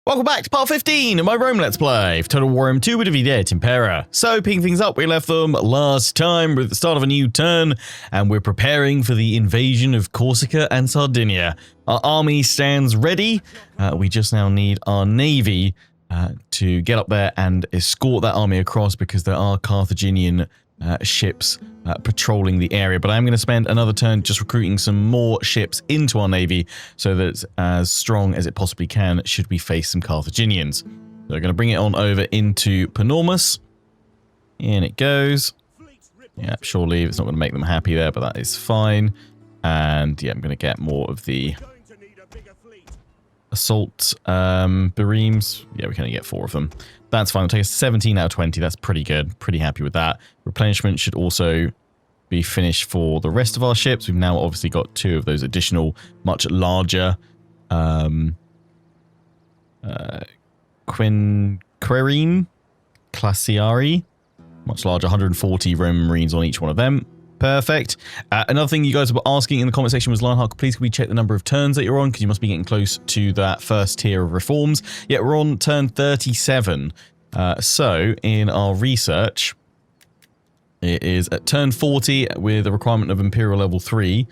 Welcome back to part 15 of my Rome Let's Play for Total War M2 with Impera. So, picking things up, we left them last time. We're at the start of a new turn, and we're preparing for the invasion of Corsica and Sardinia. Our army stands ready. We just now need our navy to get up there and escort that army across because there are Carthaginian ships patrolling the area. But I'm going to spend another turn just recruiting some more ships into our navy so that it's as strong as it possibly can should we face some Carthaginians. So we're going to bring it on over into Panormus. In it goes. Yeah, surely it's not going to make them happy there, but that is fine. And yeah, I'm going to get more of the assault Bareems. Yeah, we can only get 4 of them. That's fine. It'll take us 17 out of 20. That's pretty good. Pretty happy with that. Replenishment should also be finished for the rest of our ships. We've now obviously got 2 of those additional, much larger Quirine Classiari. Much larger, 140 Roman Marines on each one of them. Perfect. Another thing you guys were asking in the comment section was, Lionheart, please can we check the number of turns that you're on? Because you must be getting close to that first tier of reforms. Yeah, we're on turn 37. So in our research, it is at turn 40 with a requirement of Imperial level 3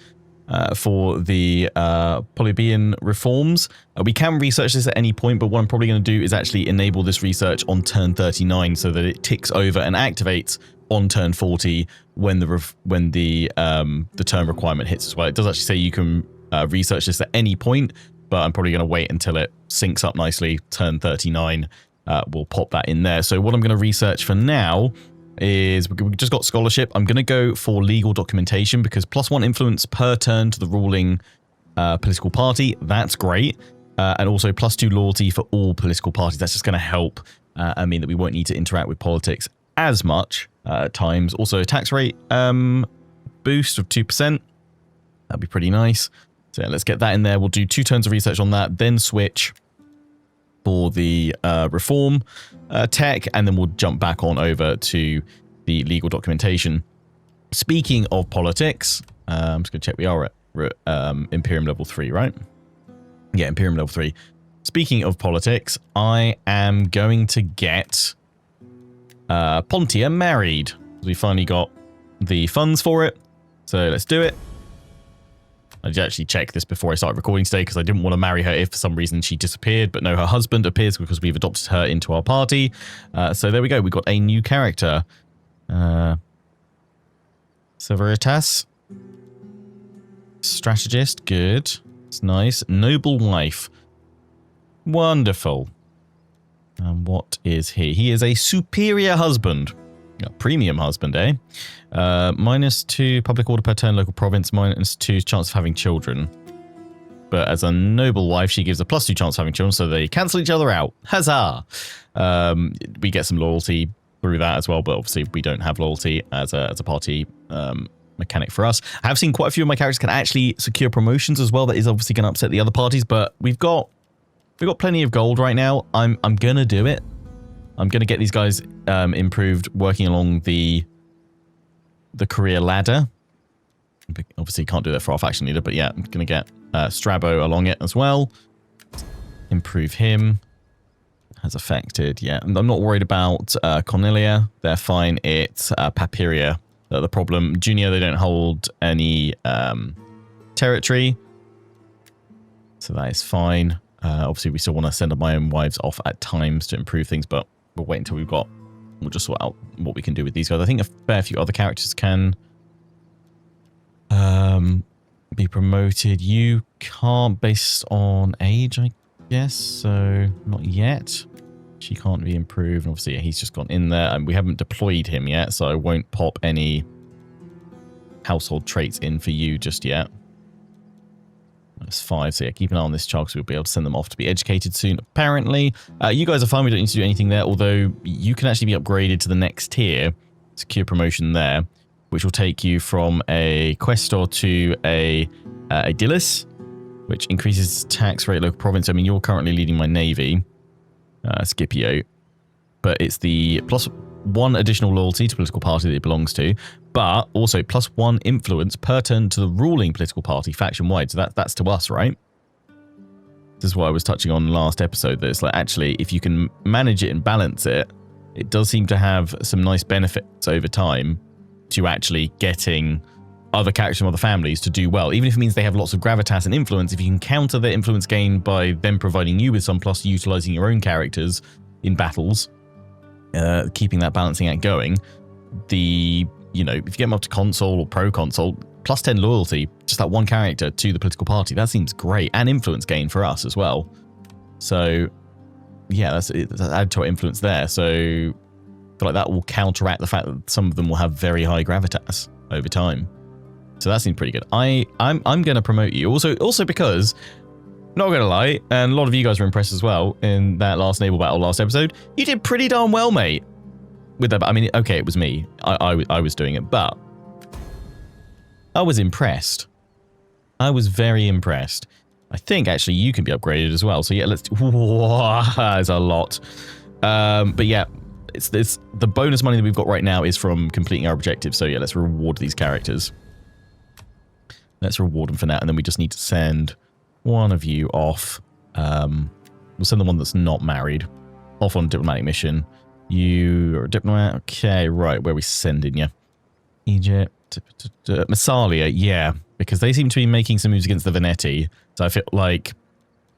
for the Polybian reforms. We can research this at any point, but what I'm probably going to do is actually enable this research on turn 39 so that it ticks over and activates on turn 40 when the turn requirement hits as well. It does actually say you can research this at any point, but I'm probably going to wait until it syncs up nicely. Turn 39 we'll pop that in there. So what I'm going to research for now is we've just got scholarship. I'm going to go for legal documentation because +1 influence per turn to the ruling political party. That's great. And also +2 loyalty for all political parties. That's just going to help and mean that we won't need to interact with politics as much at times. Also, a tax rate boost of 2%. That'd be pretty nice. So yeah, let's get that in there. We'll do 2 turns of research on that, then switch for the reform tech, and then we'll jump back on over to the legal documentation. Speaking of politics, I'm just going to check we are at Imperium level 3, right? Yeah, Imperium level 3. Speaking of politics, I am going to get Pontia married. We finally got the funds for it, so let's do it. I did actually check this before I started recording today because I didn't want to marry her if for some reason she disappeared, but no, her husband appears because we've adopted her into our party. So there we go. We got a new character. Severitas. Strategist. Good. It's nice. Noble wife. Wonderful. And what is he? He is a superior husband. A premium husband, eh? -2 public order per turn, local province, -2 chance of having children. But as a noble wife, she gives a +2 chance of having children, so they cancel each other out. Huzzah! We get some loyalty through that as well, but obviously we don't have loyalty as a party mechanic for us. I have seen quite a few of my characters can actually secure promotions as well. That is obviously going to upset the other parties, but we've got plenty of gold right now. I'm gonna do it. I'm gonna get these guys improved working along the career ladder. Obviously can't do that for our faction leader, but yeah, I'm gonna get Strabo along it as well. Improve him. Has affected, yeah. I'm not worried about Cornelia. They're fine. It's Papiria the problem. Junior, they don't hold any territory, so that is fine. Obviously, we still want to send my own wives off at times to improve things, but we'll wait until we'll just sort out what we can do with these guys. I think a fair few other characters can be promoted. You can't based on age, I guess, so not yet. She can't be improved. Obviously, yeah, he's just gone in there, and we haven't deployed him yet, so I won't pop any household traits in for you just yet. That's 5, so yeah, keep an eye on this child because we'll be able to send them off to be educated soon, apparently. You guys are fine, we don't need to do anything there, although you can actually be upgraded to the next tier, secure promotion there, which will take you from a questor to a Dillis, which increases tax rate local province. I mean, you're currently leading my navy, Scipio, but it's the +1 additional loyalty to political party that it belongs to, but also +1 influence per turn to the ruling political party faction-wide. So that's to us, right? This is what I was touching on last episode, that it's like, actually, if you can manage it and balance it, it does seem to have some nice benefits over time to actually getting other characters from other families to do well. Even if it means they have lots of gravitas and influence, if you can counter their influence gain by them providing you with some plus utilizing your own characters in battles, keeping that balancing act going, if you get them up to console or pro console, plus 10 loyalty, just that one character to the political party, that seems great. And influence gain for us as well. So, yeah, that's added to our influence there. So, I feel like that will counteract the fact that some of them will have very high gravitas over time. So that seems pretty good. I'm going to promote you. Also because, not going to lie, and a lot of you guys were impressed as well in that last naval battle last episode, you did pretty darn well, mate. With that, I mean, okay, it was me. I was doing it, but I was impressed. I was very impressed. I think actually you can be upgraded as well. So yeah, let's. Whoa, that's a lot. But yeah, it's the bonus money that we've got right now is from completing our objective. So yeah, let's reward these characters. Let's reward them for that, and then we just need to send one of you off. We'll send the one that's not married off on a diplomatic mission. You are a diplomat. Okay, right. Where are we sending you? Egypt. Massalia, yeah. Because they seem to be making some moves against the Veneti. So I feel like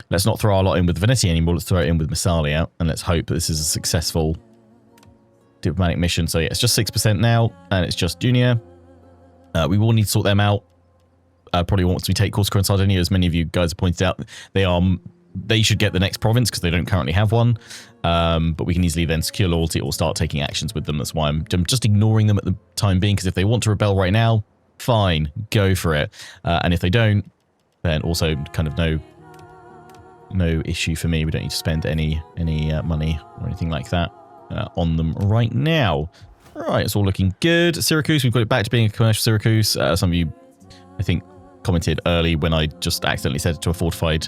let's not throw our lot in with Veneti anymore. Let's throw it in with Massalia. And let's hope that this is a successful diplomatic mission. So yeah, it's just 6% now. And it's just junior. We will need to sort them out. Probably once we take Corsica and Sardinia, as many of you guys have pointed out, they should get the next province because they don't currently have one. But we can easily then secure loyalty or start taking actions with them. That's why I'm just ignoring them at the time being, because if they want to rebel right now, fine, go for it. And if they don't, then also kind of no issue for me. We don't need to spend any money or anything like that on them right now. Right, it's all looking good. Syracuse, we've got it back to being a commercial Syracuse. Some of you, I think, commented early when I just accidentally set it to a fortified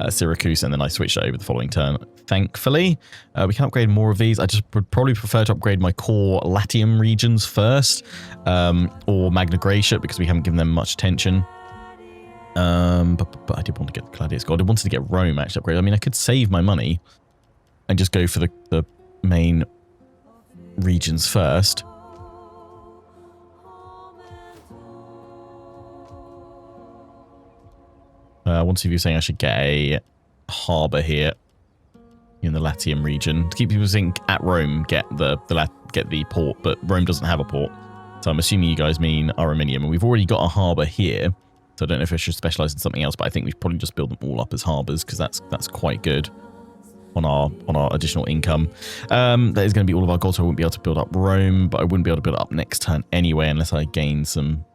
Syracuse, and then I switched it over the following turn. Thankfully, we can upgrade more of these. I just would probably prefer to upgrade my core Latium regions first, or Magna Graecia, because we haven't given them much attention. But I did want to get the Gladiator God. I wanted to get Rome actually upgraded. I mean, I could save my money and just go for the main regions first. One of you saying I should get a harbour here in the Latium region. To keep people saying at Rome, get the port, but Rome doesn't have a port. So I'm assuming you guys mean Arminium, and we've already got a harbour here. So I don't know if I should specialise in something else, but I think we should probably just build them all up as harbours, because that's quite good on our additional income. That is going to be all of our gold, so I wouldn't be able to build up Rome, but I wouldn't be able to build it up next turn anyway, unless I gain some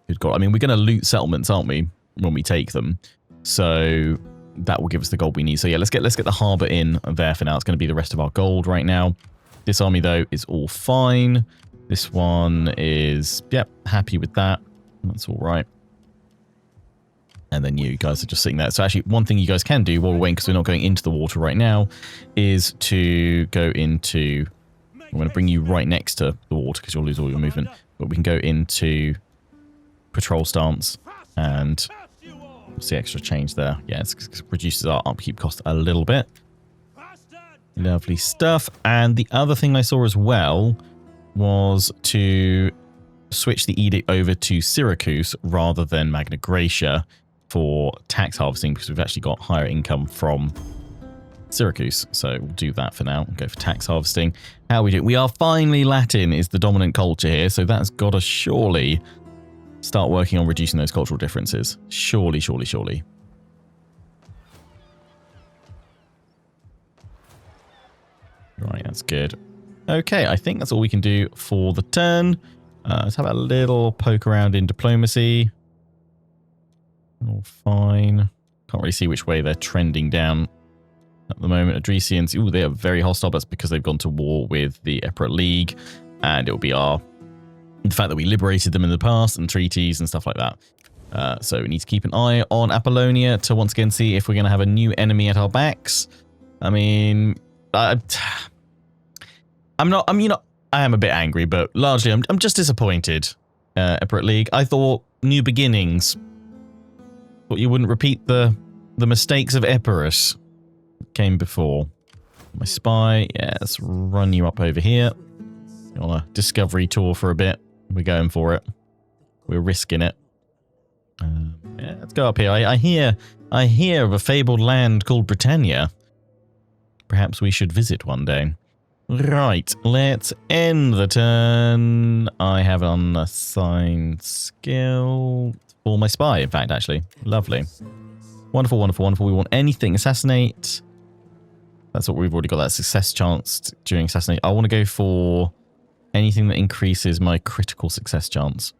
good gold. I mean, we're going to loot settlements, aren't we, when we take them? So that will give us the gold we need. So yeah, let's get the harbour in there for now. It's going to be the rest of our gold right now. This army, though, is all fine. This one is, yep, happy with that. That's all right. And then you guys are just sitting there. So actually, one thing you guys can do while we're waiting, because we're not going into the water right now, is to go into... I'm going to bring you right next to the water because you'll lose all your movement. But we can go into patrol stance, and we'll see extra change there. Yeah, it reduces our upkeep cost a little bit. Lovely stuff. And the other thing I saw as well was to switch the edict over to Syracuse rather than Magna Graecia for tax harvesting, because we've actually got higher income from Syracuse. So we'll do that for now. We'll go for tax harvesting. How we do? We are finally Latin is the dominant culture here, so that's got to surely start working on reducing those cultural differences. Surely, surely, surely. Right, that's good. Okay, I think that's all we can do for the turn. Let's have a little poke around in diplomacy. All fine. Can't really see which way they're trending down at the moment. Adresians, ooh, they are very hostile. That's because they've gone to war with the Emperor League, and it'll be the fact that we liberated them in the past and treaties and stuff like that. So we need to keep an eye on Apollonia to once again see if we're going to have a new enemy at our backs. I mean, I am a bit angry, but largely I'm just disappointed. Emperor League, I thought New Beginnings. Thought you wouldn't repeat the the mistakes of Epirus came before. My spy, yeah, let's run you up over here. On a discovery tour for a bit. We're going for it. We're risking it. Yeah, let's go up here. I hear of a fabled land called Britannia. Perhaps we should visit one day. Right, let's end the turn. I have an unassigned skill for my spy, in fact, actually. Lovely. Wonderful, wonderful, wonderful. We want anything. Assassinate. That's what we've already got, that success chance during assassinate. I want to go for anything that increases my critical success chance.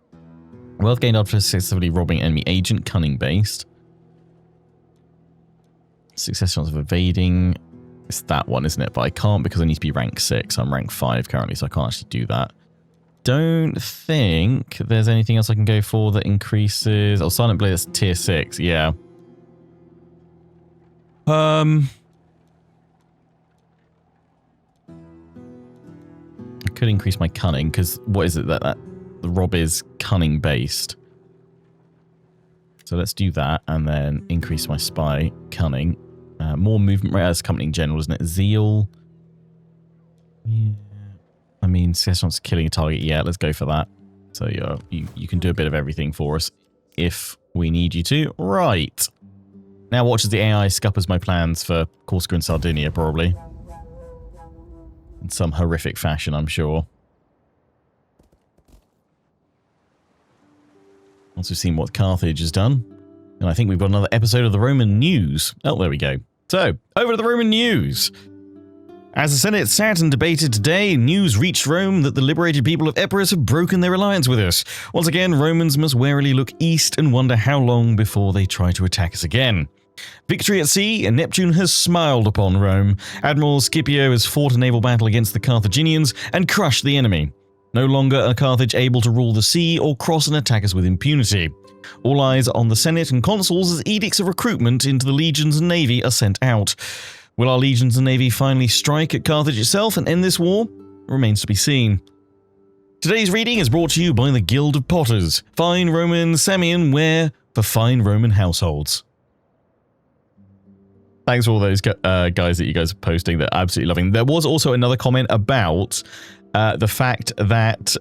Wealth gained after successfully robbing enemy agent, cunning based. Success chance of evading. It's that one, isn't it? But I can't because I need to be rank 6. I'm rank 5 currently, so I can't actually do that. Don't think there's anything else I can go for that increases... Oh, Silent Blade, that's tier 6. Yeah. I could increase my cunning, because what is it that the rob is cunning based. So let's do that, and then increase my spy cunning. More movement rate as company in general, isn't it? Zeal. Yeah. I mean, success chance of killing a target. Yeah, let's go for that. So you can do a bit of everything for us if we need you to. Right. Now watch as the AI scuppers my plans for Corsica and Sardinia, probably. In some horrific fashion, I'm sure. Once we've seen what Carthage has done. And I think we've got another episode of the Roman news. Oh, there we go. So, over to the Roman news. As the Senate sat and debated today, news reached Rome that the liberated people of Epirus have broken their alliance with us. Once again, Romans must warily look east and wonder how long before they try to attack us again. Victory at sea, and Neptune has smiled upon Rome. Admiral Scipio has fought a naval battle against the Carthaginians and crushed the enemy. No longer are Carthage able to rule the sea or cross and attack us with impunity. All eyes on the Senate and consuls as edicts of recruitment into the legions and navy are sent out. Will our legions and navy finally strike at Carthage itself and end this war? Remains to be seen. Today's reading is brought to you by the Guild of Potters. Fine Roman Samian ware for fine Roman households. Thanks for all those guys that you guys are posting. They're absolutely loving. There was also another comment about the fact that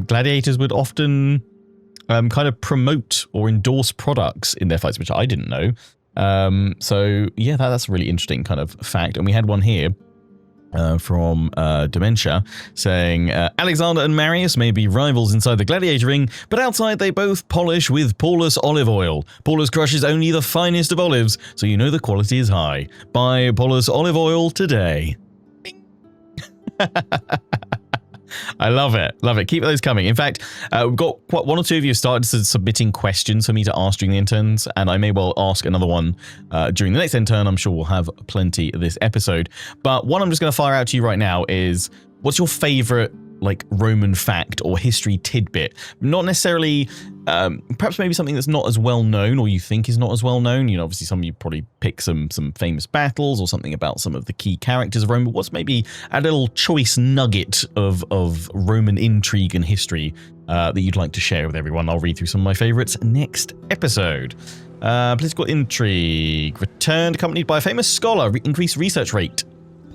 gladiators would often kind of promote or endorse products in their fights, which I didn't know. So yeah, that's a really interesting kind of fact. And we had one here from Dementia saying, Alexander and Marius may be rivals inside the gladiator ring, but outside they both polish with Paulus olive oil. Paulus crushes only the finest of olives, so you know the quality is high. Buy Paulus olive oil today. I love it. Love it. Keep those coming. In fact, we've got one or two of you started submitting questions for me to ask during the interns, and I may well ask another one during the next intern. I'm sure we'll have plenty this episode. But one I'm just going to fire out to you right now is, what's your favorite like Roman fact or history tidbit? Not necessarily, perhaps maybe something that's not as well known or you think is not as well known. You know, obviously some of you probably pick some famous battles or something about some of the key characters of Rome, but what's maybe a little choice nugget of Roman intrigue and history that you'd like to share with everyone? I'll read through some of my favorites next episode. Political intrigue. Returned accompanied by a famous scholar. Increased research rate.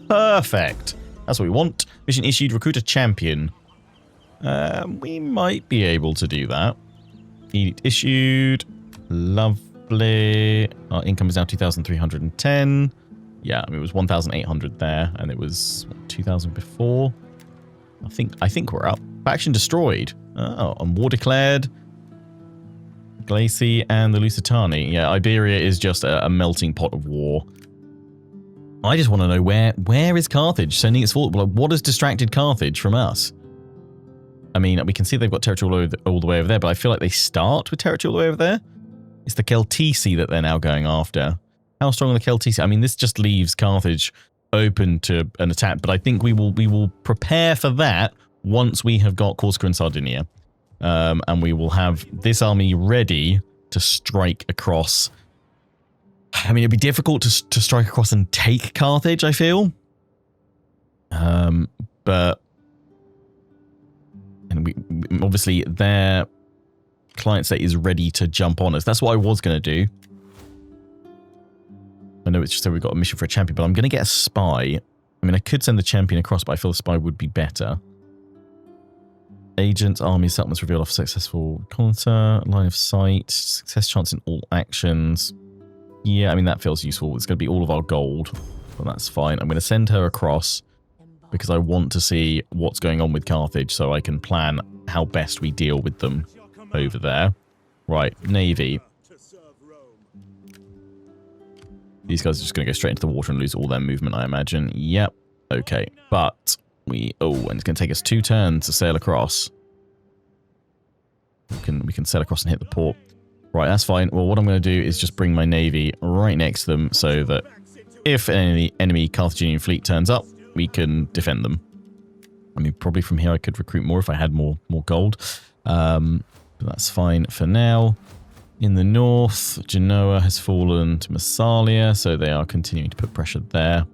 Perfect. That's what we want. Mission issued, recruit a champion. We might be able to do that. Edict issued. Lovely. Our income is now 2,310. Yeah, I mean, it was 1,800 there, and it was 2,000 before. I think we're up. Faction destroyed. Oh, and war declared. Glaci and the Lusitani. Yeah, Iberia is just a melting pot of war. I just want to know where is Carthage sending its force? Like, what has distracted Carthage from us? I mean, we can see they've got territory all the way over there, but I feel like they start with territory all the way over there. It's the Celtici that they're now going after. How strong are the Celtici? I mean, this just leaves Carthage open to an attack, but I think we will prepare for that once we have got Corsica and Sardinia, and we will have this army ready to strike across. I mean, it'd be difficult to strike across and take Carthage, I feel. But and we obviously their client state is ready to jump on us. That's what I was going to do. I know it's just that we've got a mission for a champion, but I'm going to get a spy. I mean, I could send the champion across, but I feel the spy would be better. Agents, army, settlements revealed off successful encounter, line of sight, success chance in all actions. Yeah, I mean, that feels useful. It's going to be all of our gold, but that's fine. I'm going to send her across because I want to see what's going on with Carthage so I can plan how best we deal with them over there. Right, Navy. These guys are just going to go straight into the water and lose all their movement, I imagine. Yep. Okay. But we... Oh, and it's going to take us 2 turns to sail across. We can sail across and hit the port. Right, that's fine. Well, what I'm going to do is just bring my navy right next to them so that if any enemy Carthaginian fleet turns up, we can defend them. I mean, probably from here I could recruit more if I had more gold. But that's fine for now. In the north, Genoa has fallen to Massalia, so they are continuing to put pressure there.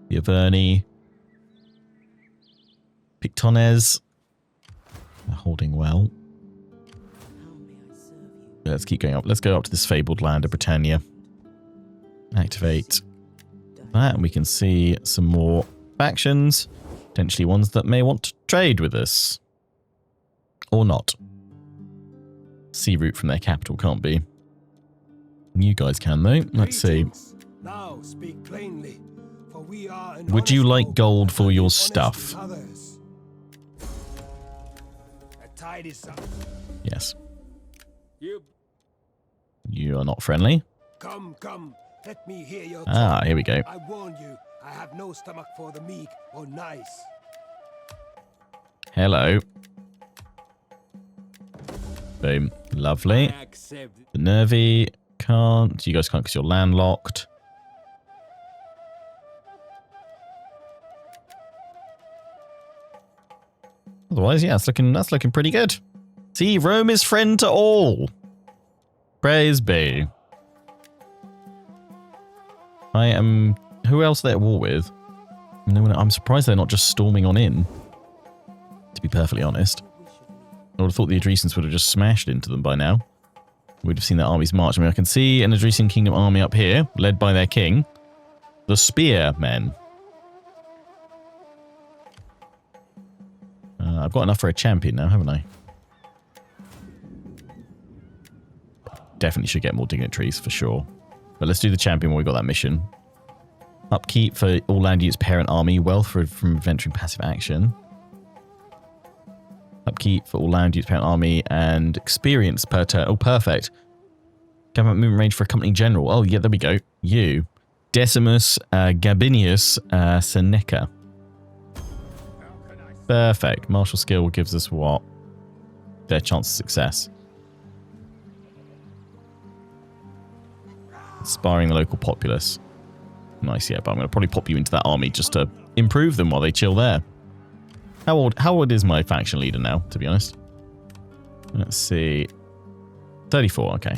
The Averni. Pictones. They're holding well. Let's keep going up. Let's go up to this fabled land of Britannia. Activate that, and we can see some more factions. Potentially ones that may want to trade with us. Or not. Sea route from their capital can't be. You guys can though. Let's see. Now speak plainly, for we are would you like gold for your stuff? Yes. You are not friendly. Come, let me hear your talk. Here we go. I warn you, I have no stomach for the meek or nice. Hello. Boom. Lovely. The Nervy can't. You guys can't because you're landlocked. Otherwise, yeah, that's looking pretty good. See, Rome is friend to all. Praise be. I am... Who else are they at war with? No one. I'm surprised they're not just storming on in. To be perfectly honest. I would have thought the Adresans would have just smashed into them by now. We'd have seen their armies march. I mean, I can see an Adresian Kingdom army up here, led by their king. The Spearmen. I've got enough for a champion now, haven't I? Definitely should get more dignitaries, for sure. But let's do the champion while we got that mission. Upkeep for all land units, parent army. Wealth from adventuring passive action. Upkeep for all land units, parent army, and experience per turn. Oh, perfect. Government movement range for a company general. Oh, yeah, there we go. You. Decimus Gabinius Seneca. Perfect. Martial skill gives us what? Their chance of success. Inspiring the local populace. Nice, yeah, but I'm going to probably pop you into that army just to improve them while they chill there. How old is my faction leader now, to be honest? Let's see. 34, okay.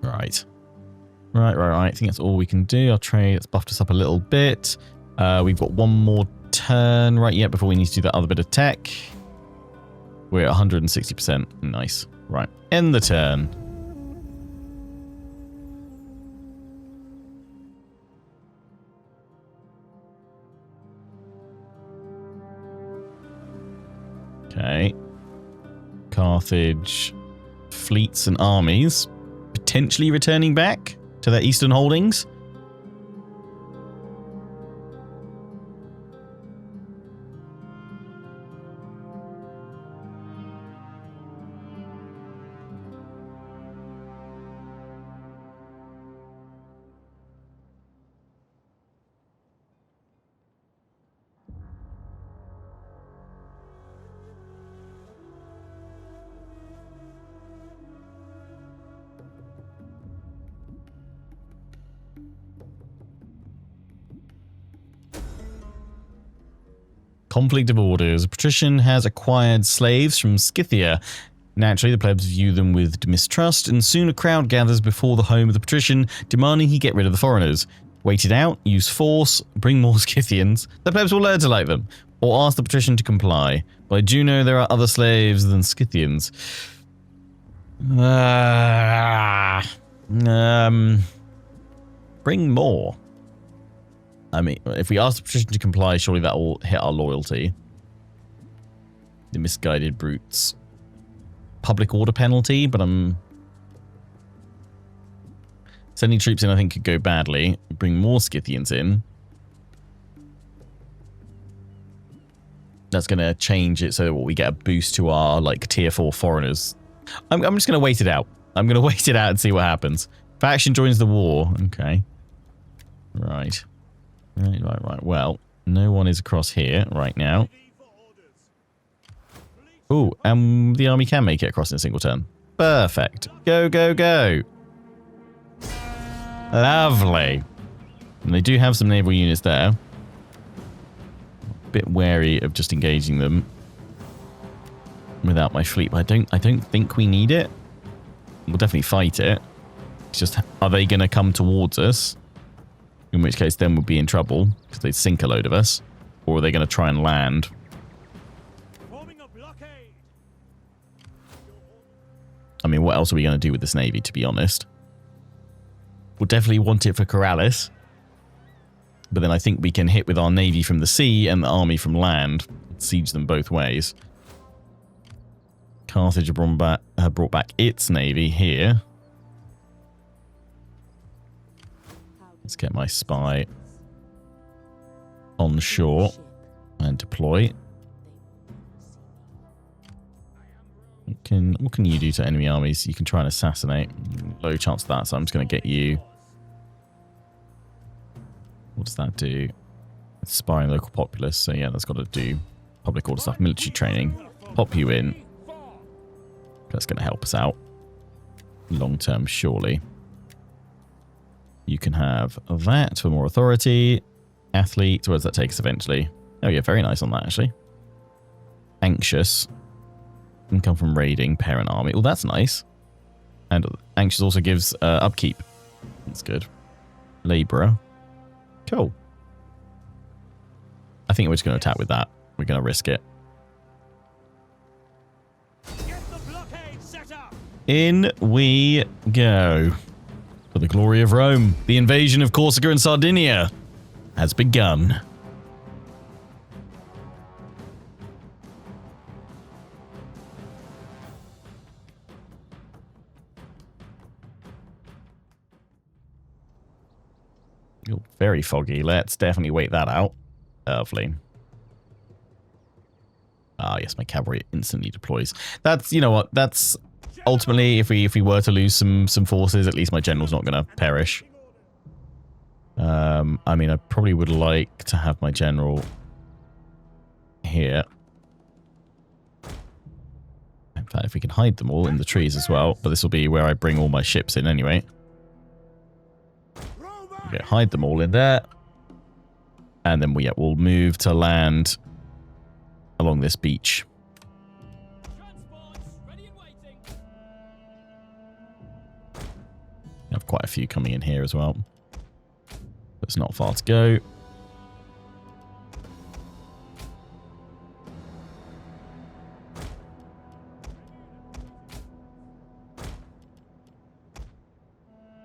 Right. Right. I think that's all we can do. Our trade, it's buffed us up a little bit. We've got one more turn right yet before we need to do that other bit of tech. We're at 160%. Nice. Right. End the turn. Okay. Carthage fleets and armies potentially returning back to their eastern holdings. Conflict of orders. A patrician has acquired slaves from Scythia. Naturally, the plebs view them with mistrust, and soon a crowd gathers before the home of the patrician, demanding he get rid of the foreigners. Wait it out, use force, bring more Scythians. The plebs will learn to like them. Or ask the patrician to comply. But I do know there are other slaves than Scythians. Bring more. I mean, if we ask the patrician to comply, surely that will hit our loyalty. The misguided brutes. Public order penalty, but I'm... Sending troops in, I think, could go badly. Bring more Scythians in. That's going to change it so that we get a boost to our, like, tier 4 foreigners. I'm just going to wait it out. I'm going to wait it out and see what happens. Faction joins the war. Okay. Right. Right. Well, no one is across here right now. Oh, and the army can make it across in a single turn. Perfect. Go, go, go. Lovely. And they do have some naval units there. Bit wary of just engaging them without my fleet, but I don't think we need it. We'll definitely fight it. It's just, are they going to come towards us? In which case, then we'll be in trouble because they'd sink a load of us. Or are they going to try and land? I mean, what else are we going to do with this navy, to be honest? We'll definitely want it for Corrales. But then I think we can hit with our navy from the sea and the army from land. Siege them both ways. Carthage have brought back its navy here. Let's get my spy on shore and deploy. What can you do to enemy armies? You can try and assassinate. Low chance of that, so I'm just going to get you. What does that do? It's spying local populace, so yeah, that's got to do public order stuff, military training. Pop you in. That's going to help us out. Long term, surely. You can have that for more authority. Athlete, where does that take us eventually? Oh yeah, very nice on that, actually. Anxious. Income from raiding, parent army. Oh, that's nice. And anxious also gives upkeep. That's good. Labourer. Cool. I think we're just going to attack with that. We're going to risk it. In we go. For the glory of Rome, the invasion of Corsica and Sardinia has begun. You're very foggy. Let's definitely wait that out. Lovely. Ah, yes, my cavalry instantly deploys. That's, you know what, that's ultimately, if we were to lose some forces, at least my general's not going to perish. I mean, I probably would like to have my general here. In fact, if we can hide them all in the trees as well, but this will be where I bring all my ships in anyway. Okay, hide them all in there. And then we'll move to land along this beach. I have quite a few coming in here as well. It's not far to go.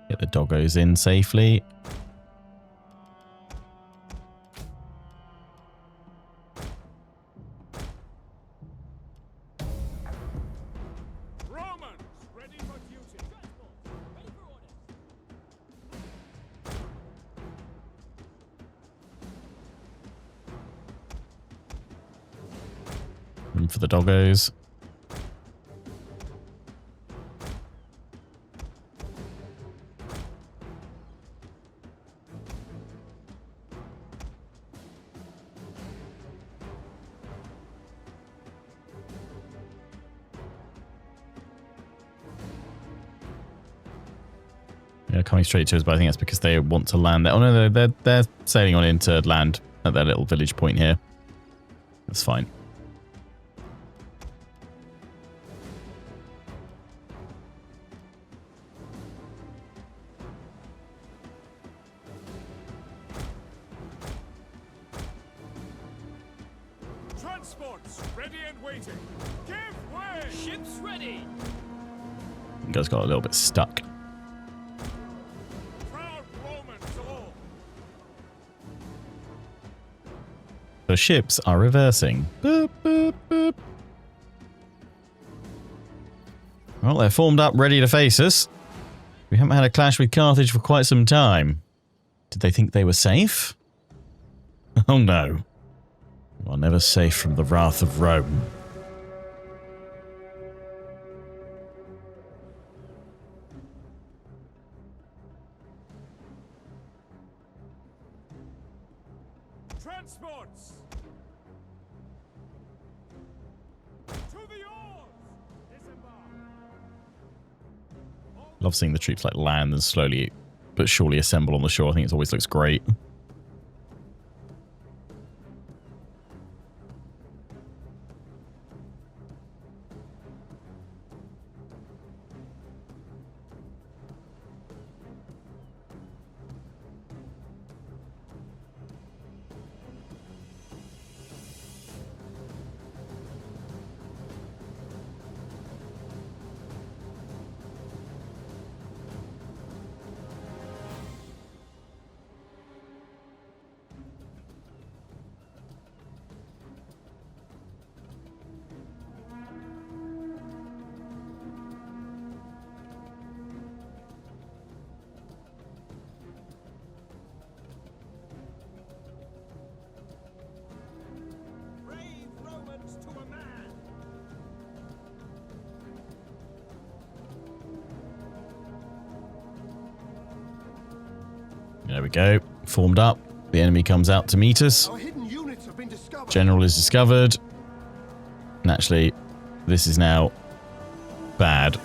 Get the doggos in safely. For the doggos. Yeah, coming straight to us, but I think that's because they want to land there. Oh no, they're sailing on in to land at their little village point here. That's fine. Transports ready and waiting. Give way. Ships ready. You guys got a little bit stuck. Proud Romans all. The ships are reversing. Boop, boop, boop. Well, they're formed up, ready to face us. We haven't had a clash with Carthage for quite some time. Did they think they were safe? Oh no. You are never safe from the wrath of Rome. Transports. To the oars. Disembark. Love seeing the troops like land and slowly but surely assemble on the shore. I think it always looks great. Brave Romans to a man. There we go. Formed up. The enemy comes out to meet us. Our hidden units have been discovered. General is discovered. Naturally, this is now bad.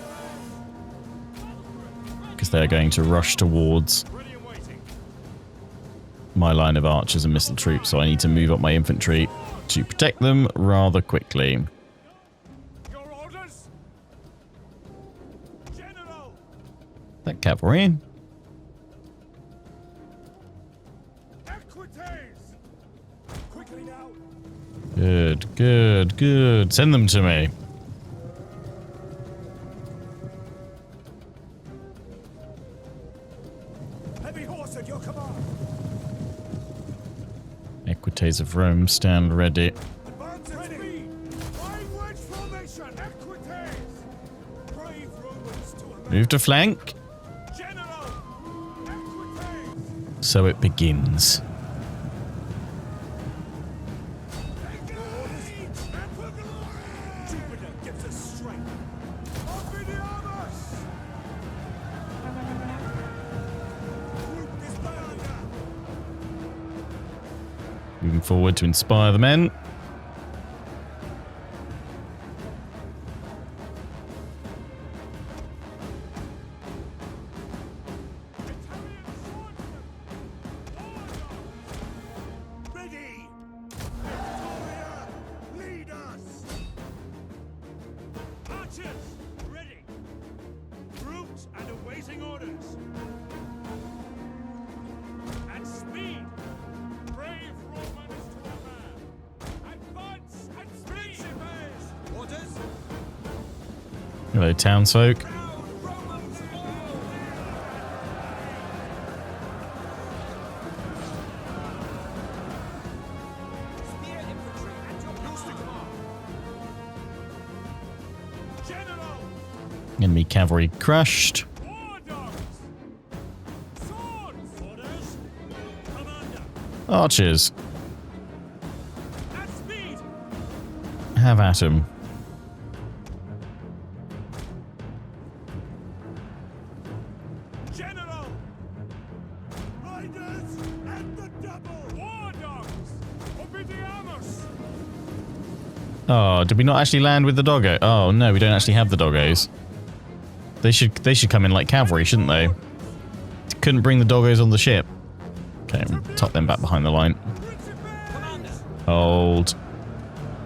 Because they are going to rush towards Ready and waiting. my line of archers and missile troops, so I need to move up my infantry to protect them rather quickly. Your orders. General. That cavalry. Equites. Quickly now. Good, good, good. Send them to me. Heavy horse at your command. Equites of Rome, stand ready. Advance at speed. Wide wedge formation. Equites. Brave Romans to a man. Move to flank. General. Equites. So it begins. Jupiter gives us strength. Ovidiamus! Group disband. Moving forward to inspire the men. Ready! Victoria, lead us! Archers, ready! Groups and awaiting orders. And speed! Brave Romans to a man! Advance and speed! Orders! Hello, townsfolk. Proud Romans all! Spear infantry at your command! General! Enemy cavalry crushed. War dogs! Swords! Orders! Commander! Archers, At speed! have at 'em. General! Riders at the double! War dogs! Ovidiamus! Oh, did we not actually land with the doggo? Oh no, we don't actually have the doggos. They should come in like cavalry, shouldn't they? Couldn't bring the doggos on the ship. Okay, tuck them back behind the line. Commander! Hold.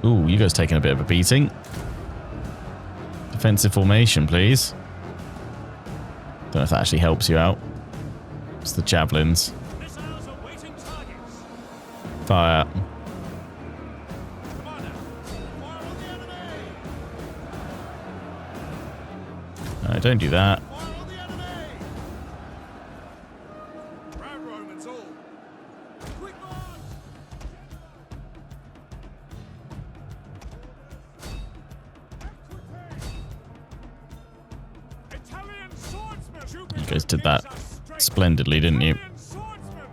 Ooh, you guys taking a bit of a beating. Defensive formation, please. Don't know if that actually helps you out. It's the javelins. Missiles awaiting targets! Fire. Commander! No, don't do that. Fire on the enemy! Round Romans all. Quick march! Italian swordsman! You guys did that splendidly, didn't you? Italian swordsman!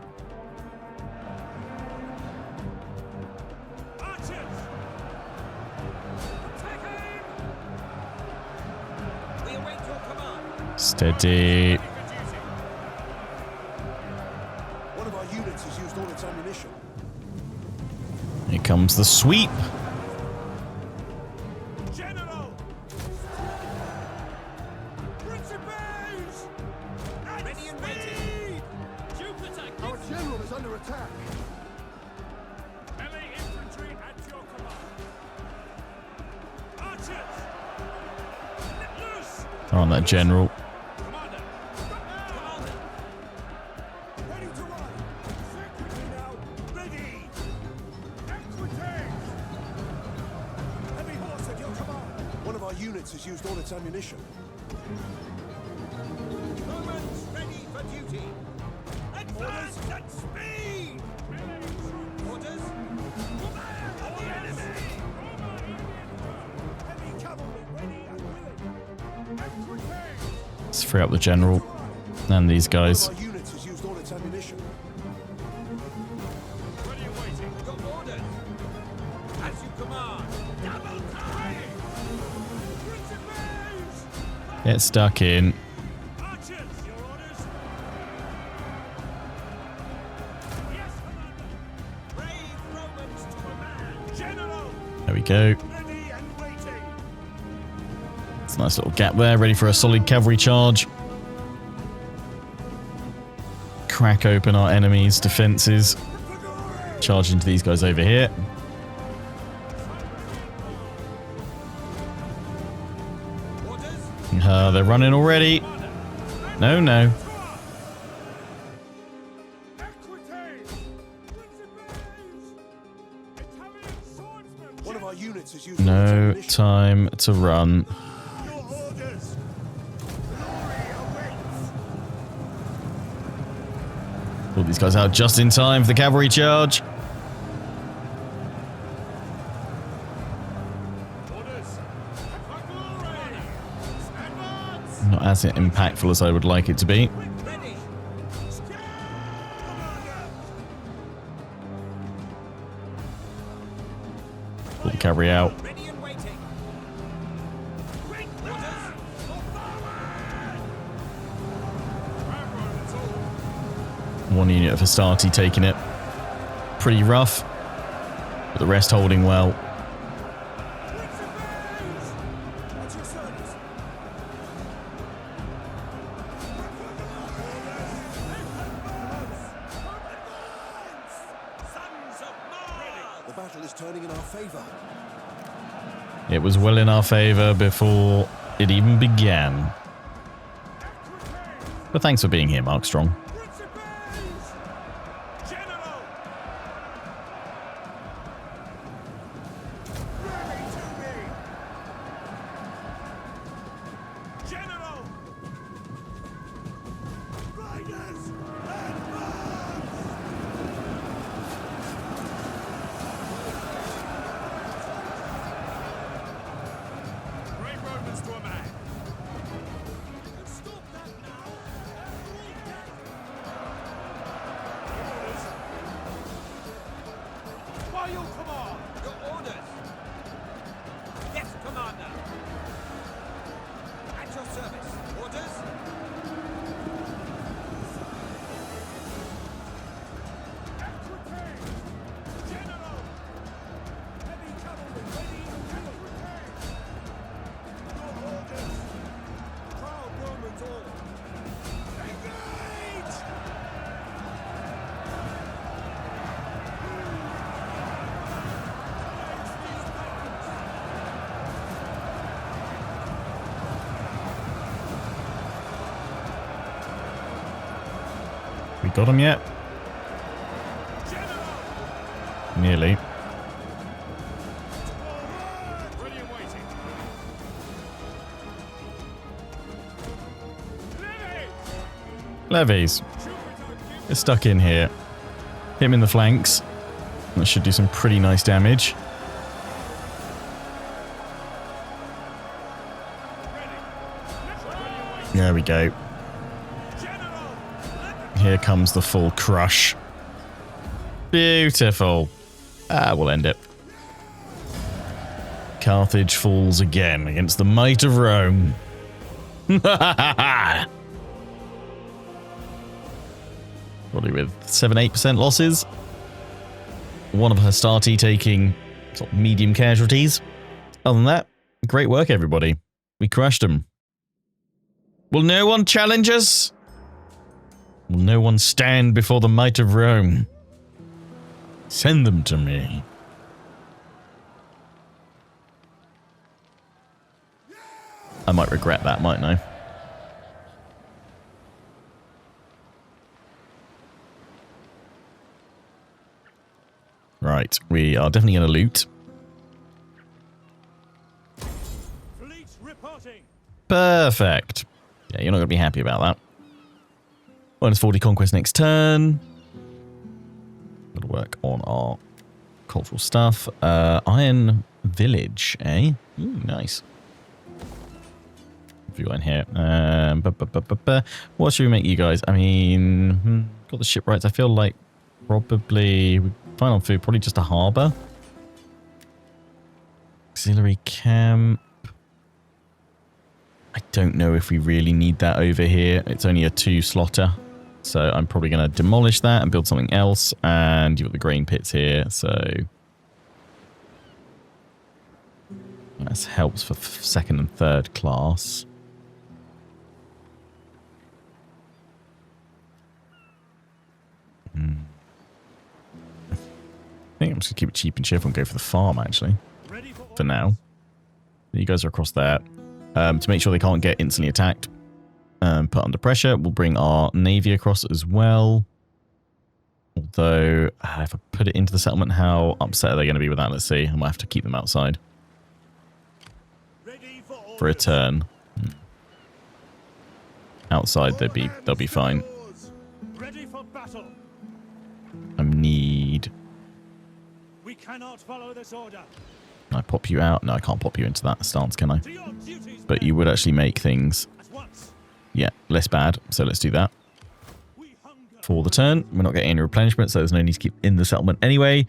Archers! Attack aim! We await your command. Steady. One of our units has used all its ammunition. Here comes the sweep. General! Principes! Ready and waiting! Jupiter, Our general is under attack. melee infantry at your command. Archers! Let loose! They're on that general. Commander! Commander! Ready to run! Secretly now! Ready! Equites! Heavy horse at your command! One of our units has used all its ammunition. Romans ready for duty! Advance at speed! Orders! On the enemy! Heavy cavalry ready and willing! Equites! Let's free up the general and these guys. One of our units has used all its ammunition. Ready and waiting! Your orders! As you command! Double time! Principes! Get stuck in. Archers! Your orders! Yes, Commander! Brave Romans to a man! General! There we go. Ready and waiting! It's a nice little gap there, ready for a solid cavalry charge. Crack open our enemies' defenses. Charge into these guys over here. Orders! They're running already. No, no. Equites! Principes! Italian swordsman! One of our units has used all its No ammunition. time to run. Your orders! Glory awaits! Pull these guys out just in time for the cavalry charge. Orders! For glory! Advance! Not as impactful as I would like it to be. Ready! Pull the cavalry out. Ready and waiting! Quick orders! For forward! Railroad, it's all. One unit of Hastati taking it. Pretty rough, but the rest holding well. Principes! At your service! Sons of Mars! The battle is turning in our favor. It was well in our favor before it even began. But thanks for being here, Mark Strong. Principes! General! Ready to be! General! Riders! Advance! Brave Romans to a man! You can stop that now! Orders! By your command! Your orders! Yes, Commander! At your service! Orders! Equites! General! Heavy cavalry ready and equites! Your orders! Proud Romans all! Engage! We got him yet? Nearly. Ready and waiting. Levies. They're stuck in here. Hit him in the flanks. That should do some pretty nice damage. There we go. Here comes the full crush. Beautiful. We'll end it. Carthage falls again against the might of Rome. Probably with 7-8% losses. One of Hastati taking sort of medium casualties. Other than that, great work, everybody. We crushed them. Will no one challenge us? Will no one stand before the might of Rome? Send them to me. I might regret that, mightn't I? Right, we are definitely going to loot. Fleet reporting. Perfect. Yeah, you're not going to be happy about that. Minus 40 conquest next turn. Got to work on our cultural stuff. Iron Village, eh? Ooh, nice. If you go in here. What should we make you guys? I mean, got the shipwrights. I feel like probably final food, probably just a harbour. Auxiliary camp. I don't know if we really need that over here. It's only a 2 slotter. So I'm probably going to demolish that and build something else. And you've got the grain pits here. So that helps for second and third class. I think I'm just going to keep it cheap and cheerful and go for the farm, actually. For now. You guys are across there. To make sure they can't get instantly attacked. Put under pressure. We'll bring our navy across as well. Although, if I put it into the settlement, how upset are they going to be with that? Let's see. I might have to keep them outside. For a turn. Outside, they'll be fine. I need... We cannot follow this order. Can I pop you out? No, I can't pop you into that stance, can I? But you would actually make things, yeah, less bad. So let's do that. For the turn, we're not getting any replenishment, so there's no need to keep in the settlement anyway.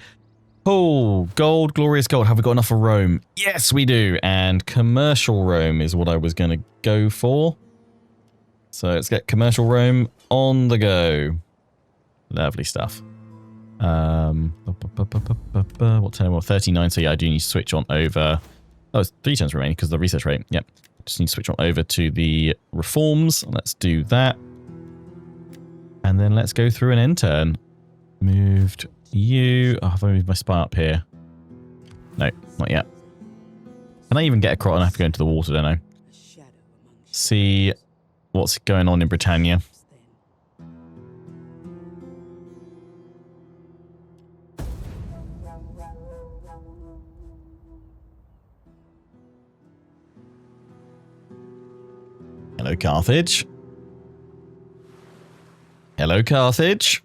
Oh, gold, glorious gold. Have we got enough for Rome? Yes, we do. And commercial Rome is what I was going to go for. So let's get commercial Rome on the go. Lovely stuff. What turn? Well, 39. So yeah, I do need to switch on over. Oh, it's 3 turns remaining because of the research rate. Yep. Just need to switch on over to the reforms. Let's do that. And then let's go through an end turn. Moved you. Oh, have I moved my spy up here? No, not yet. Can I even get a crop? I have to go into the water, don't I? See what's going on in Britannia. Hello, Carthage. Hello, Carthage.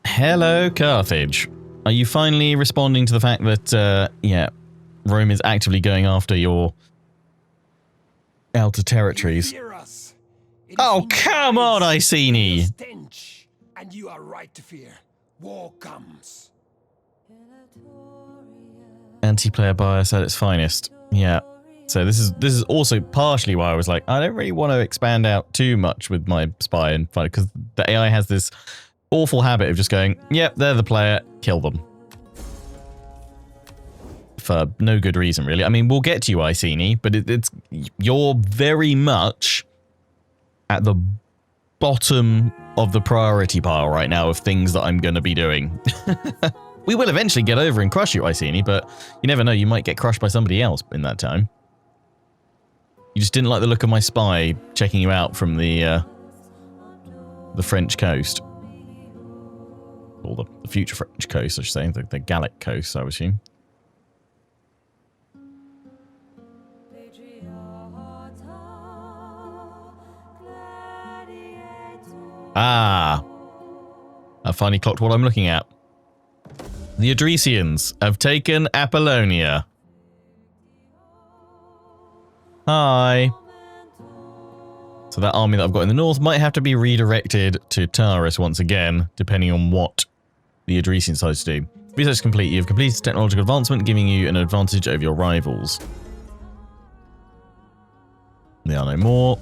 Hello, Carthage. Are you finally responding to the fact that, yeah, Rome is actively going after your outer territories? Oh, come on, Iceni! And you are right to fear. War comes. Anti-player bias at its finest. Yeah. So this is also partially why I was like, I don't really want to expand out too much with my spy and fight, because the AI has this awful habit of just going, yep, they're the player, kill them. For no good reason, really. I mean, we'll get to you, Iceni, but you're very much at the bottom of the priority pile right now of things that I'm going to be doing. We will eventually get over and crush you, Iceni, but you never know, you might get crushed by somebody else in that time. You just didn't like the look of my spy checking you out from the French coast. Or the future French coast, I should say. The Gallic coast, I would assume. Ah. I finally clocked what I'm looking at. The Adresians have taken Apollonia. Hi. So that army that I've got in the north might have to be redirected to Taurus once again, depending on what the Adresians decide to do. Research complete. You've completed technological advancement, giving you an advantage over your rivals. There are no more.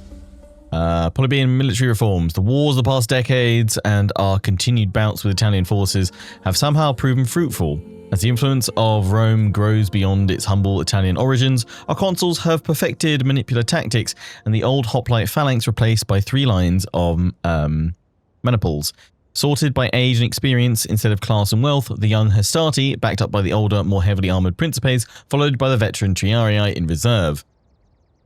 Polybian military reforms. The wars of the past decades and our continued bouts with Italian forces have somehow proven fruitful. As the influence of Rome grows beyond its humble Italian origins, our consuls have perfected manipular tactics, and the old hoplite phalanx replaced by 3 lines of maniples. Sorted by age and experience instead of class and wealth, the young Hastati, backed up by the older, more heavily armoured Principes, followed by the veteran Triarii in reserve.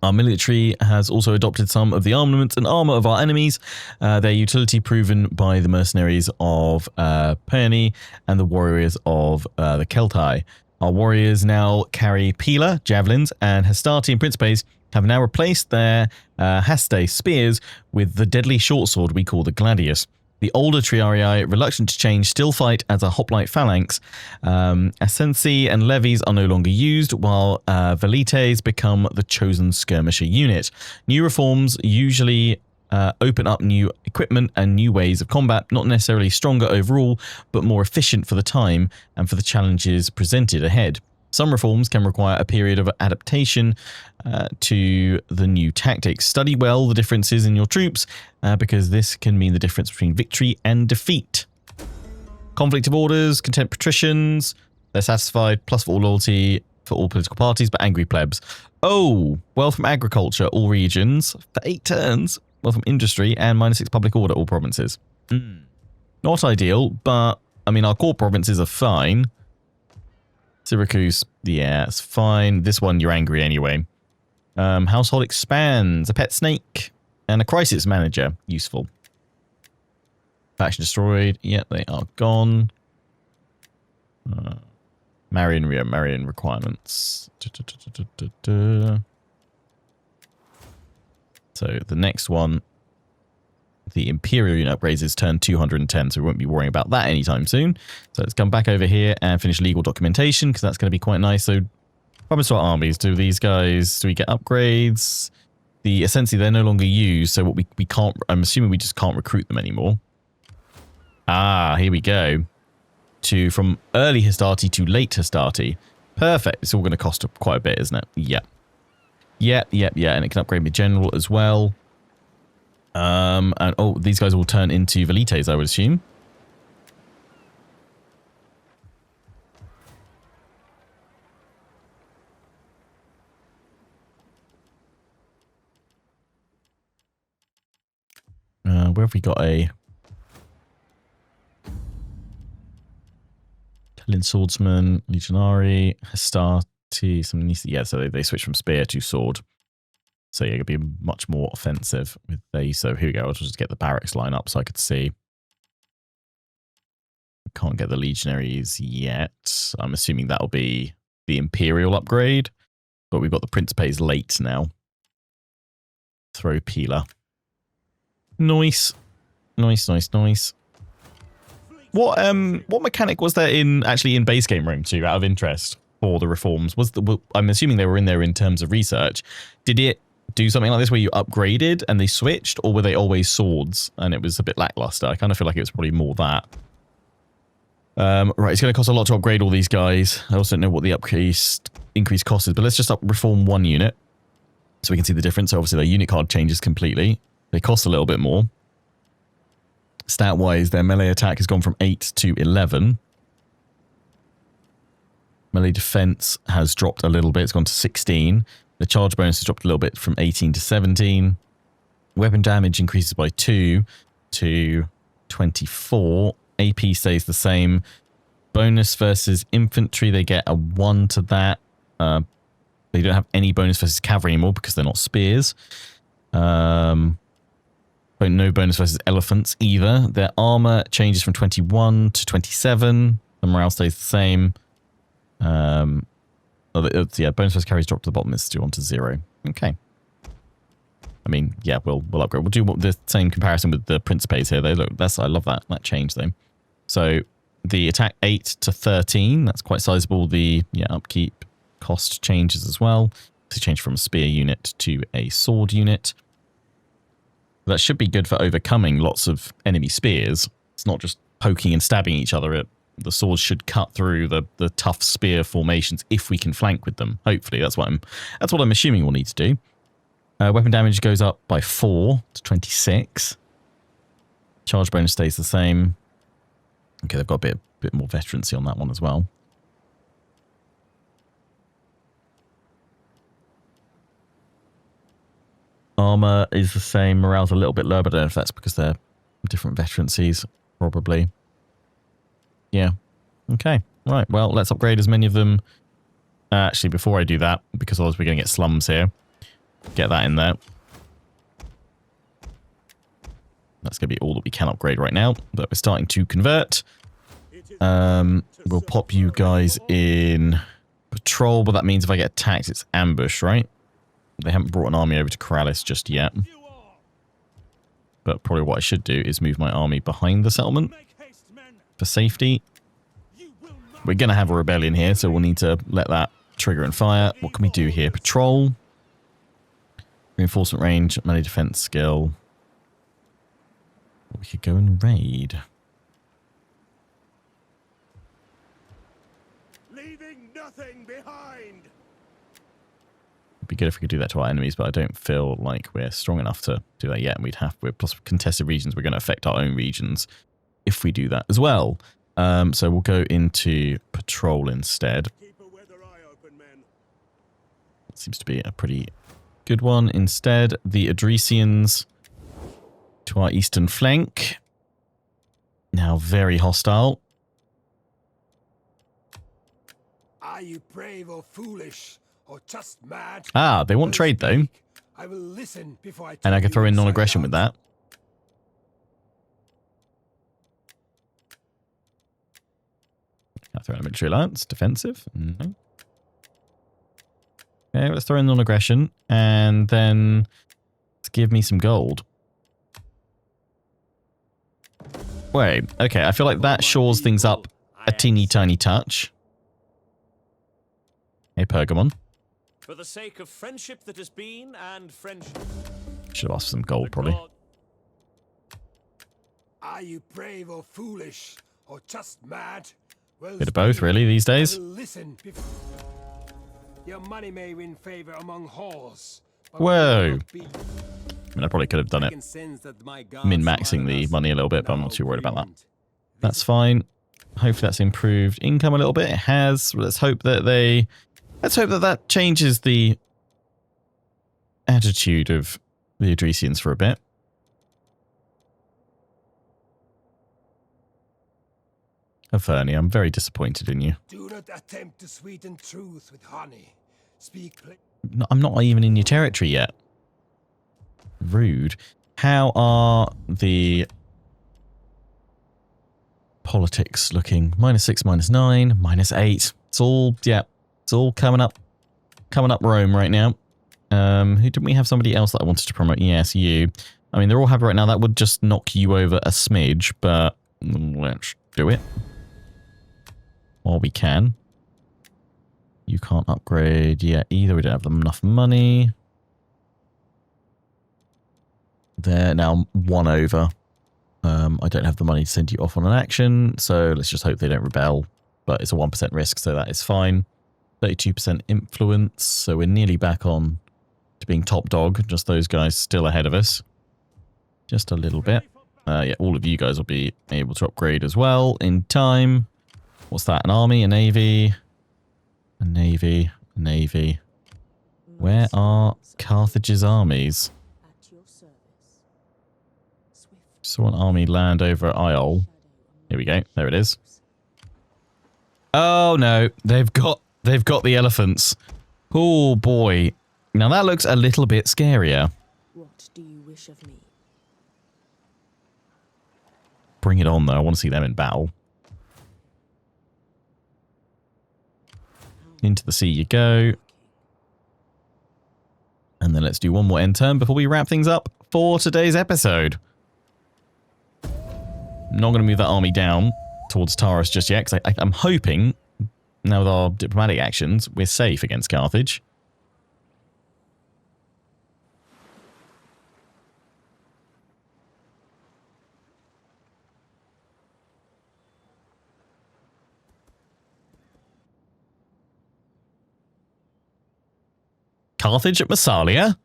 Our military has also adopted some of the armaments and armour of our enemies, their utility proven by the mercenaries of Perni and the warriors of the Celtae. Our warriors now carry pila, javelins, and Hastati and Principes have now replaced their haste spears with the deadly short sword we call the gladius. The older Triarii, reluctant to change, still fight as a hoplite phalanx. Ascensi and levies are no longer used, while velites become the chosen skirmisher unit. New reforms usually open up new equipment and new ways of combat, not necessarily stronger overall, but more efficient for the time and for the challenges presented ahead. Some reforms can require a period of adaptation to the new tactics. Study well the differences in your troops, because this can mean the difference between victory and defeat. Conflict of orders, content patricians, they're satisfied, plus for all loyalty for all political parties, but angry plebs. Oh, wealth from agriculture, all regions, for 8 turns, wealth from industry, and -6 public order, all provinces. Not ideal, but, I mean, our core provinces are fine. Syracuse, yeah, it's fine. This one, you're angry anyway. Household expands, a pet snake, and a crisis manager. Useful. Faction destroyed. Yeah, they are gone. Marion requirements. So the next one, the Imperial unit upgrades is turn 210, so we won't be worrying about that anytime soon. So let's come back over here and finish legal documentation, because that's going to be quite nice. So, problems to our armies. Do these guys, do we get upgrades? Essentially, they're no longer used, so what we can't, I'm assuming we just can't recruit them anymore. Ah, here we go. From early Hastati to late Hastati. Perfect. It's all going to cost quite a bit, isn't it? Yeah. Yeah, and it can upgrade me general as well. And oh, these guys will turn into velites, I would assume. Where have we got a Italian swordsman, legionary, Hastati, some needs to, yeah, so they switch from spear to sword. So yeah, it'll be much more offensive with these. So here we go. I'll just get the barracks line up so I could see. Can't get the legionaries yet. I'm assuming that'll be the Imperial upgrade. But we've got the Principes late now. Throw Pila. Nice. What mechanic was there in base game Rome 2 out of interest for the reforms? I'm assuming they were in there in terms of research. Did it do something like this where you upgraded and they switched, or were they always swords and it was a bit lackluster? I kind of feel like it was probably more that. Right, it's going to cost a lot to upgrade all these guys. I also don't know what the increased cost is, but let's just reform 1 unit so we can see the difference. So obviously their unit card changes completely. They cost a little bit more. Stat-wise, their melee attack has gone from 8 to 11. Melee defense has dropped a little bit. It's gone to 16. The charge bonus has dropped a little bit from 18 to 17. Weapon damage increases by 2 to 24. AP stays the same. Bonus versus infantry, they get a 1 to that. They don't have any bonus versus cavalry anymore because they're not spears. No bonus versus elephants either. Their armor changes from 21 to 27. The morale stays the same. Yeah, bonus versus carries drop to the bottom. It's still on to 0. Okay. I mean, yeah, we'll upgrade. We'll do the same comparison with the Principes here. They look, I love that change though. So the attack 8 to 13, that's quite sizable. The upkeep cost changes as well. To change from a spear unit to a sword unit. That should be good for overcoming lots of enemy spears. It's not just poking and stabbing each other. The swords should cut through the tough spear formations if we can flank with them. Hopefully, that's what I'm assuming we'll need to do. Weapon damage goes up by 4 to 26. Charge bonus stays the same. Okay, they've got a bit more veterancy on that one as well. Armor is the same. Morale's a little bit lower, but I don't know if that's because they're different veterancies. Probably. Yeah. Okay. Right. Well, let's upgrade as many of them. Actually, before I do that, because otherwise we're going to get slums here. Get that in there. That's going to be all that we can upgrade right now. But we're starting to convert. We'll pop you guys in patrol, but that means if I get attacked, it's ambush, right? They haven't brought an army over to Corralis just yet. But probably what I should do is move my army behind the settlement for safety. We're going to have a rebellion here, so we'll need to let that trigger and fire. What can we do here? Patrol. Reinforcement range, melee defense skill. We could go and raid. Leaving nothing behind. It'd be good if we could do that to our enemies, but I don't feel like we're strong enough to do that yet. And we're plus contested regions. We're going to affect our own regions if we do that as well. So we'll go into patrol instead. Keep a weather eye open, men. It seems to be a pretty good one. Instead, the Adresians to our eastern flank. Now very hostile. Are you brave or foolish, or just mad? Ah, they want trade though. I will listen before I And I tell can throw you in inside non-aggression out. with that. Can I throw in a military alliance? Defensive? No. Okay, let's throw in non-aggression. And then let's give me some gold. Wait, okay, I feel like that shores things up a teeny tiny touch. Hey, Pergamon. For the sake of friendship that has been and friendship. Should have asked for some gold, probably. Are you brave or foolish, or just mad? Well, Bit of both, speak. really, these I days. will listen before... Your money may win favor among whores. but Whoa. will not be. I mean, I probably could have done I it can sense that my gods min-maxing smile the on us. money a little bit, but I'm Now not too worried about that. brilliant. That's fine. Hopefully that's improved income a little bit. It has. Let's hope that that changes the attitude of the Adresians for a bit. Averni, I'm very disappointed in you. Do not attempt to sweeten truth with honey. Speak plain. No, I'm not even in your territory yet. Rude. How are the politics looking? -6, -9, -8. It's all, yeah, it's all coming up Rome right now. Who didn't we have somebody else that I wanted to promote? Yes, you. I mean, they're all happy right now. That would just knock you over a smidge, but let's do it. While we can. You can't upgrade yet either. We don't have enough money. They're now 1 over. I don't have the money to send you off on an action, so let's just hope they don't rebel. But it's a 1% risk, so that is fine. 32% influence, so we're nearly back on to being top dog. Just those guys still ahead of us. Just a little bit. Yeah, all of you guys will be able to upgrade as well in time. What's that? An army? A navy? A navy? A navy? Where are Carthage's armies? At your service. Swift Saw an army land over at Iol. Here we go. There it is. Oh no, they've got the elephants. Oh boy. Now that looks a little bit scarier. What do you wish of me? Bring it on though. I want to see them in battle. Into the sea you go. And then let's do one more end turn before we wrap things up for today's episode. I'm not going to move that army down towards Taurus just yet, because I'm hoping, now with our diplomatic actions, we're safe against Carthage. Carthage at Massalia?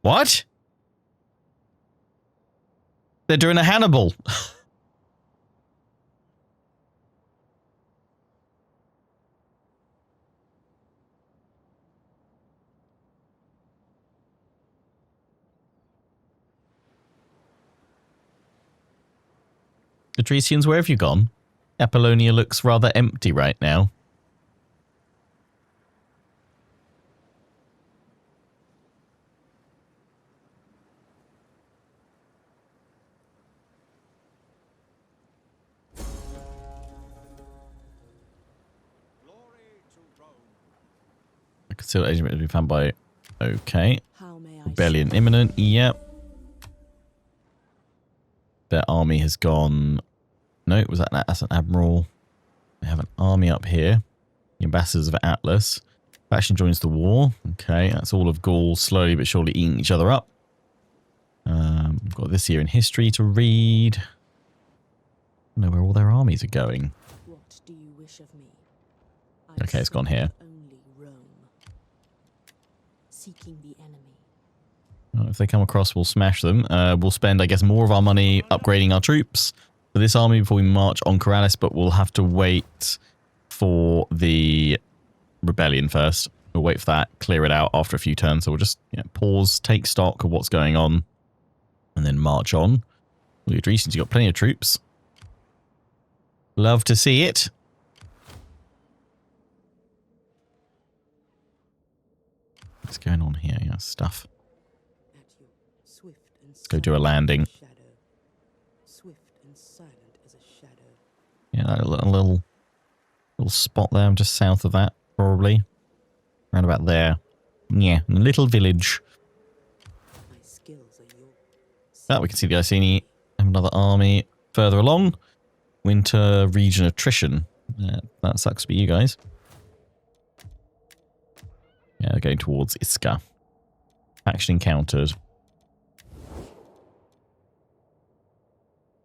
What? They're doing a Hannibal. Patricians, where have you gone? Apollonia looks rather empty right now. Consolidating has been found by... Okay. How may I Rebellion serve? imminent. Yep. Their army has gone... No, was that's an admiral. They have an army up here. The ambassadors of Atlas. Faction joins the war. Okay, that's all of Gaul slowly but surely eating each other up. We've got this year in history to read. I don't know where all their armies are going. What do you wish of me? Okay, it's gone here. Only Rome. Seeking the enemy. Well, if they come across, we'll smash them. We'll spend, I guess, more of our money upgrading our troops for this army before we march on Corrales, but we'll have to wait for the rebellion first. We'll wait for that, clear it out after a few turns. So we'll just pause, take stock of what's going on, and then march on. Well, Adresians, you've got plenty of troops. Love to see it. What's going on here? Yeah, stuff. At you, swift and Let's go do a silent as landing. shadow. Swift and silent as a shadow. Yeah, a little spot there, just south of that, probably. Around about there. Yeah, a little village. My skills are yours. Oh, we can see the Iceni have another army further along. Winter region attrition. That sucks for you guys. Yeah, they're going towards Iska. Faction encountered.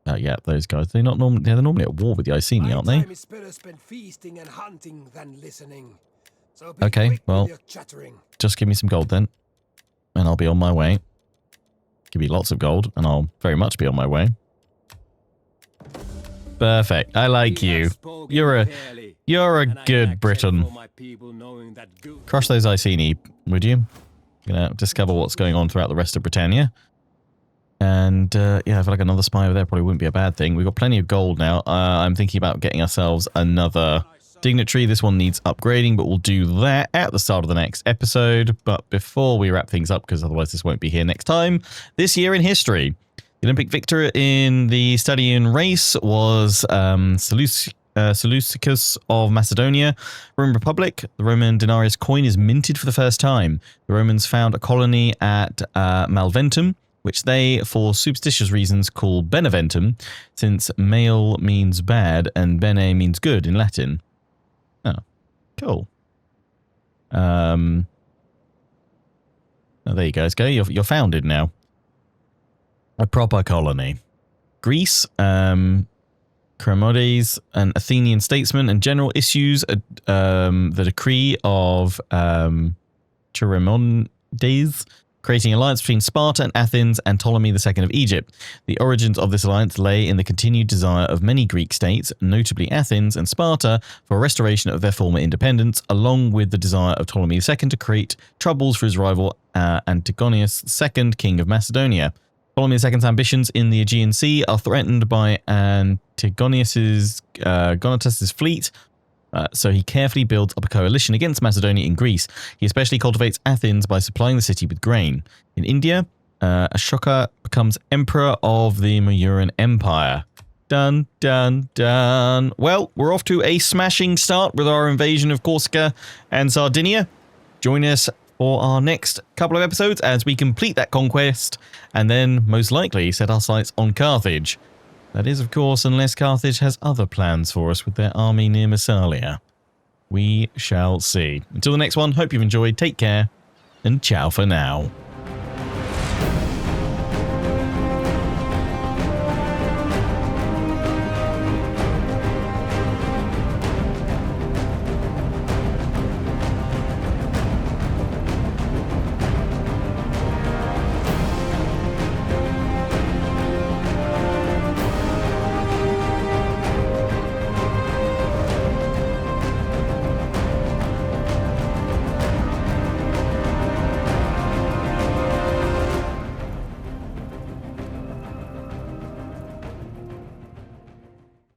Yeah, those guys. They're not normally. They're normally at war with the Iceni, aren't they? My time is better spent feasting and hunting than listening. So be Okay, quick with well, your chattering. just give me some gold then, and I'll be on my way. Give me lots of gold, and I'll very much be on my way. Perfect. I like We have you. spoken You're fairly, a and I good accept Briton. for my people knowing that good Crush those Iceni, would you? Gonna discover what's going on throughout the rest of Britannia. And yeah, I feel like another spy over there probably wouldn't be a bad thing. We've got plenty of gold now. I'm thinking about getting ourselves another dignitary. This one needs upgrading, but we'll do that at the start of the next episode. But before we wrap things up, because otherwise this won't be here next time, this year in history. The Olympic victor in the Stadian race was Seleucus of Macedonia. Roman Republic, the Roman denarius coin is minted for the first time. The Romans found a colony at Malventum, which they, for superstitious reasons, call Beneventum, since male means bad and bene means good in Latin. Oh, cool. Oh, there you guys go. You're founded now. A proper colony. Greece, Chromodes, an Athenian statesman and general, issues the decree of Chiremonides, creating an alliance between Sparta and Athens and Ptolemy II of Egypt. The origins of this alliance lay in the continued desire of many Greek states, notably Athens and Sparta, for a restoration of their former independence, along with the desire of Ptolemy II to create troubles for his rival Antigonus II, king of Macedonia. Ptolemy II's ambitions in the Aegean Sea are threatened by Antigonus's fleet, so he carefully builds up a coalition against Macedonia in Greece. He especially cultivates Athens by supplying the city with grain. In India, Ashoka becomes emperor of the Mayuran Empire. Dun, dun, dun. Well, we're off to a smashing start with our invasion of Corsica and Sardinia. Join us for our next couple of episodes as we complete that conquest and then most likely set our sights on Carthage. That is, of course, unless Carthage has other plans for us with their army near Massalia. We shall see. Until the next one, hope you've enjoyed, take care, and ciao for now.